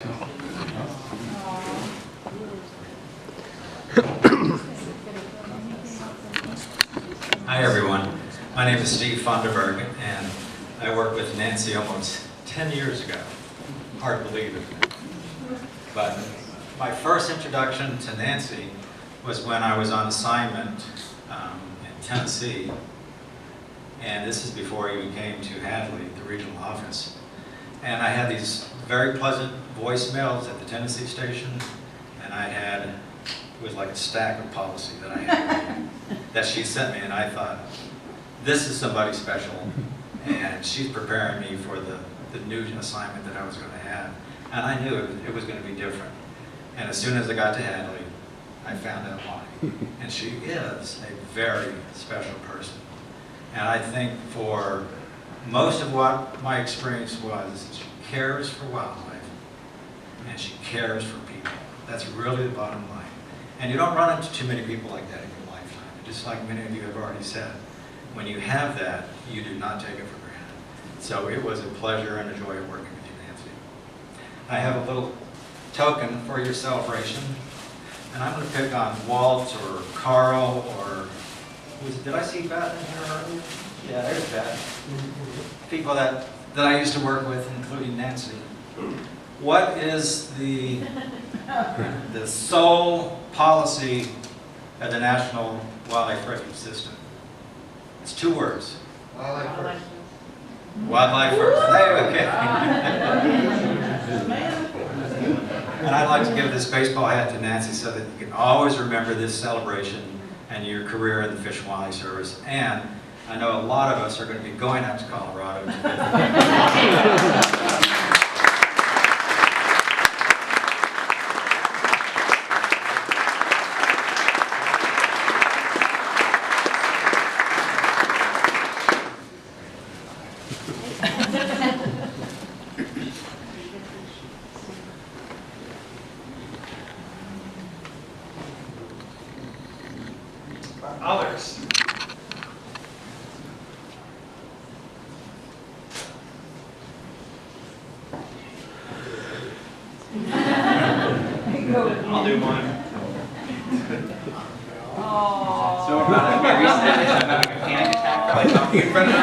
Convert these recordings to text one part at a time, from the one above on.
Hi everyone, my name is Steve Funderburg and I worked with Nancy almost 10 years ago. Hard to believe it. But my first introduction to Nancy was when I was on assignment in Tennessee, and this is before I even came to Hadley, the regional office. And I had these very pleasant voicemails at the Tennessee station, and I had, it was like a stack of policy that I had that she sent me, and I thought, this is somebody special, and she's preparing me for the new assignment that I was going to have. And I knew it was going to be different. And as soon as I got to Hadley, I found out why. And she is a very special person. And I think for most of what my experience was, she cares for wildlife, and she cares for people. That's really the bottom line. And you don't run into too many people like that in your lifetime. Just like many of you have already said, when you have that, you do not take it for granted. So it was a pleasure and a joy working with you, Nancy. I have a little token for your celebration, and I'm going to pick on Walt or Carl or, did I see Beth in here earlier? Yeah, there's Beth. People that I used to work with, including Nancy. What is the sole policy of the National Wildlife Refuge System? It's two words. Wildlife first. Wildlife first. Hey, okay. And I'd like to give this baseball hat to Nancy so that you can always remember this celebration and your career in the Fish and Wildlife Service. And I know a lot of us are going to be going out to Colorado to others. I'll do one. So about a panic attack by talking in front of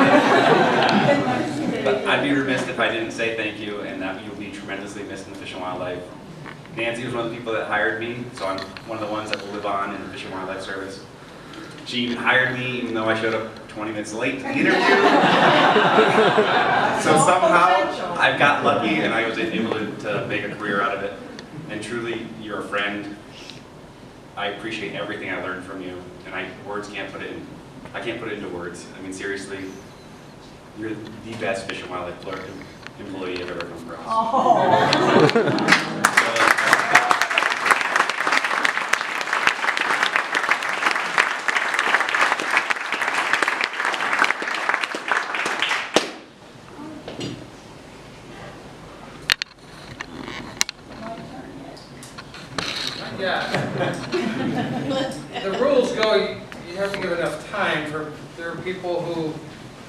me. But I'd be remiss if I didn't say thank you, and that you'll be tremendously missed in the Fish and Wildlife. Nancy was one of the people that hired me, so I'm one of the ones that will live on in the Fish and Wildlife Service. She even hired me even though I showed up 20 minutes late to the interview. So somehow I got lucky and I was able to make a career out of it. And truly, you're a friend. I appreciate everything I learned from you, and I can't put it into words. I mean, seriously, you're the best Fish and Wildlife employee I've ever come across. Oh. Yeah. The rules go, you have to give enough time for, there are people who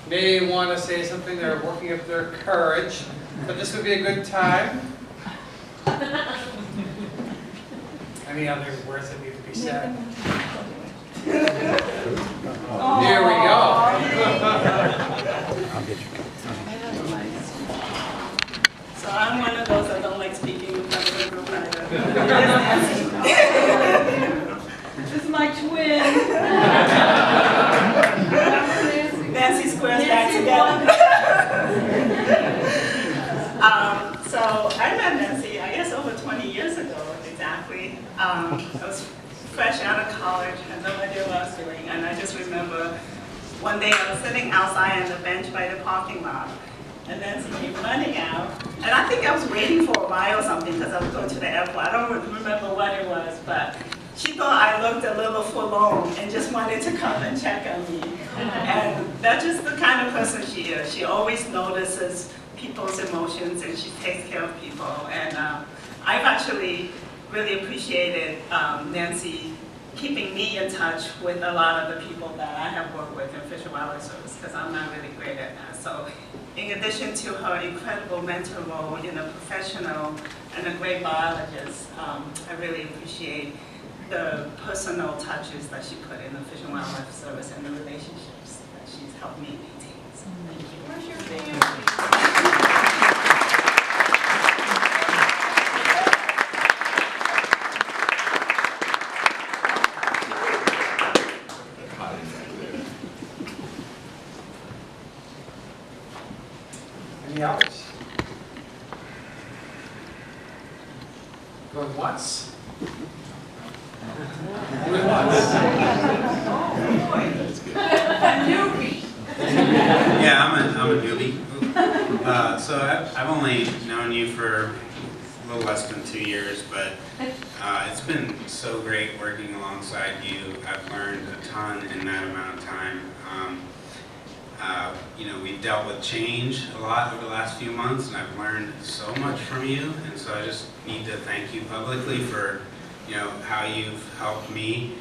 may want to say something, they're working up their courage, but this would be a good time. Any other words that need to be said? Here we go. So I'm one of those that don't like speaking in front of a group either. This is my twin. Nancy squares back together. So I met Nancy, I guess, over 20 years ago, exactly. I was fresh out of college, had no idea what I was doing, and I just remember one day I was sitting outside on the bench by the parking lot, and Nancy came running out, and I think I was waiting for a ride or something because I was going to the airport. I don't remember what it was, but she thought I looked a little forlorn and just wanted to come and check on me. And that's just the kind of person she is. She always notices people's emotions and she takes care of people. And I've actually really appreciated Nancy keeping me in touch with a lot of the people that I have worked with in Fish and Wildlife Service, because I'm not really great at that. So in addition to her incredible mentor role in a professional and a great biologist, I really appreciate the personal touches that she put in the Fish and Wildlife Service and the relationships that she's helped me maintain. So thank you. Where's your family? Any others? Going once? Going once? Yeah, I'm a newbie. So I've only known you for a little less than 2 years, but it's been so great working alongside you. I've learned a ton in that amount of time. You know, we've dealt with change a lot over the last few months, and I've learned so much from you. And so I just need to thank you publicly for, you know, how you've helped me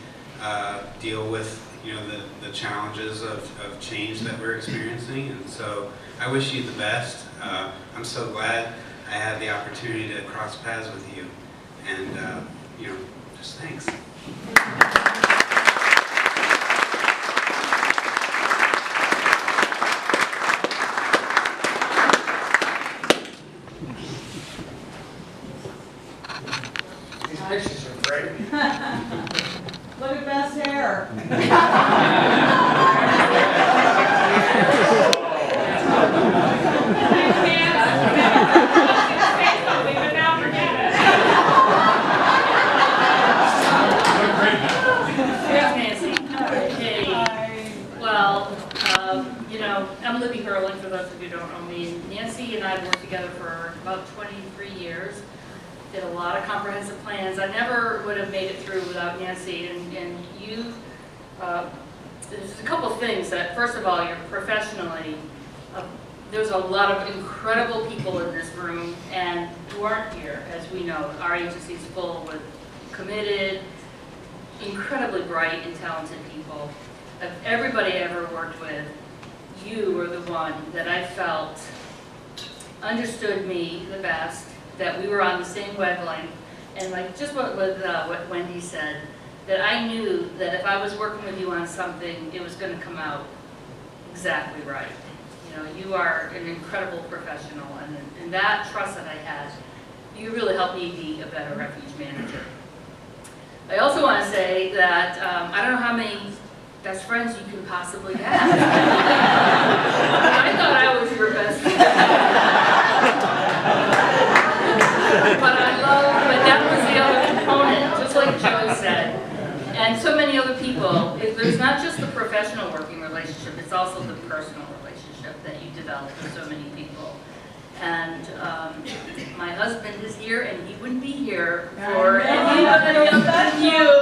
deal with, you know, the challenges of change that we're experiencing. And so I wish you the best. I'm so glad I had the opportunity to cross paths with you. And, you know, just thanks. These pictures are great. Look at Beth's hair. I'm Libby Hurling, for those of you who don't know me. Nancy and I worked together for about 23 years. Did a lot of comprehensive plans. I never would have made it through without Nancy. And you, there's a couple of things that, first of all, you're professionally, there's a lot of incredible people in this room and who aren't here, as we know. Our agency is full with committed, incredibly bright and talented people. Of everybody I ever worked with, you were the one that I felt understood me the best, that we were on the same wavelength, and like just what Wendy said, that I knew that if I was working with you on something, it was going to come out exactly right. You know, you are an incredible professional, and that trust that I had, you really helped me be a better refuge manager. I also want to say that I don't know how many best friends you can possibly have. I thought I was your best friend. But that was the other component, just like Joey said. And so many other people, there's not just the professional working relationship, it's also the personal relationship that you develop with so many people. And my husband is here, and he wouldn't be here for anybody else than you.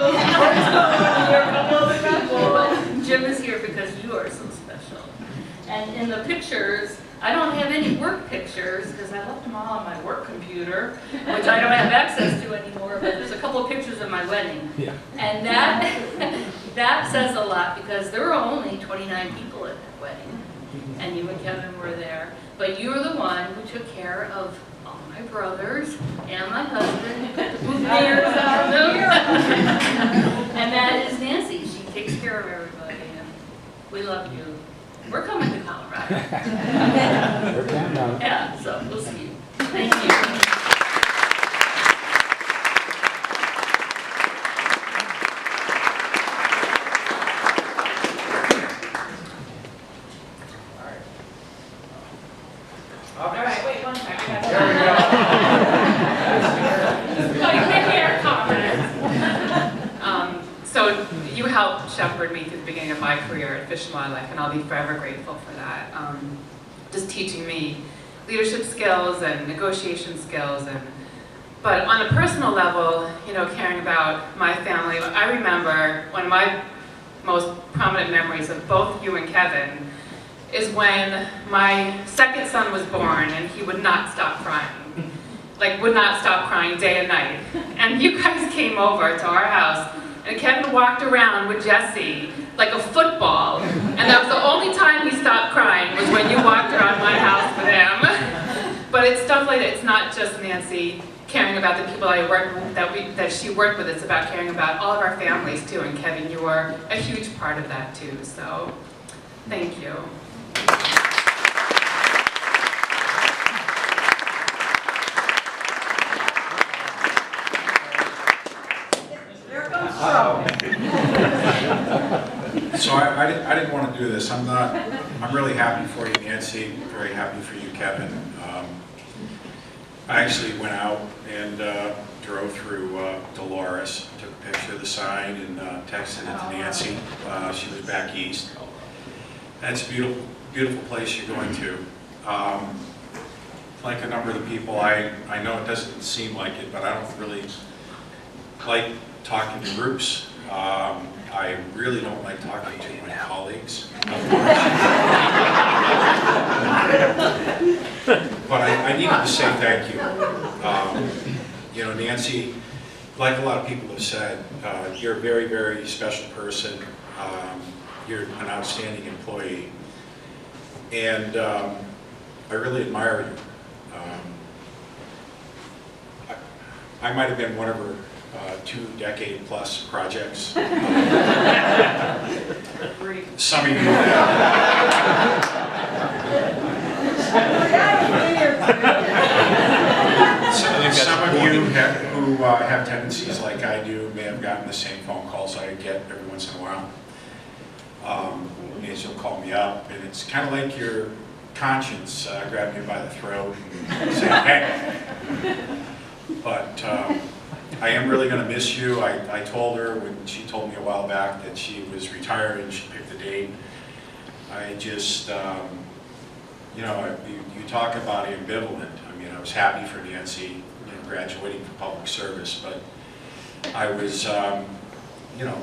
But Jim is here because you are so special. And in the pictures, I don't have any work pictures because I left them all on my work computer, which I don't have access to anymore, but there's a couple of pictures of my wedding. Yeah. And that says a lot because there were only 29 people at that wedding, and you and Kevin were there. But you were the one who took care of all my brothers and my husband, who put the boutonnieres out of them. And that is Nancy. She takes care of everybody, and we love you. We're coming to Colorado. Yeah, so we'll see you. Thank you. All right, wait one second. there we go. So you helped shepherd me through the beginning of my career at Fish and Wildlife, and I'll be forever grateful for that. Just teaching me leadership skills and negotiation skills, but on a personal level, you know, caring about my family. I remember one of my most prominent memories of both you and Kevin is when my second son was born, and he would not stop crying. Like, would not stop crying day and night. And you guys came over to our house and Kevin walked around with Jesse like a football, and that was the only time he stopped crying was when you walked around my house with him. But it's stuff like that. It's not just Nancy caring about the people I work with, that she worked with. It's about caring about all of our families too. And Kevin, you are a huge part of that too. So, thank you. There comes Charlie. So I didn't want to do this. I'm really happy for you, Nancy. Very happy for you, Kevin. I actually went out and drove through Dolores, took a picture of the sign and texted it to Nancy. She was back east. That's a beautiful, beautiful place you're going to. Like a number of the people, I know it doesn't seem like it, but I don't really like talking to groups. I really don't like talking to my colleagues. But I needed to say thank you. You know, Nancy, like a lot of people have said, you're a very, very special person. You're an outstanding employee. And I really admire you. I might have been one of her 2-decade-plus projects. Some of you some of you who have tendencies like I do may have gotten the same phone calls I get every once in a while. Nancy will call me up, and it's kind of like your conscience grabbing you by the throat and saying, hey. But I am really going to miss you. I told her when she told me a while back that she was retiring, she picked the date. I just, you know, you talk about ambivalent. I mean, I was happy for Nancy, you know, graduating from public service, but I was, you know,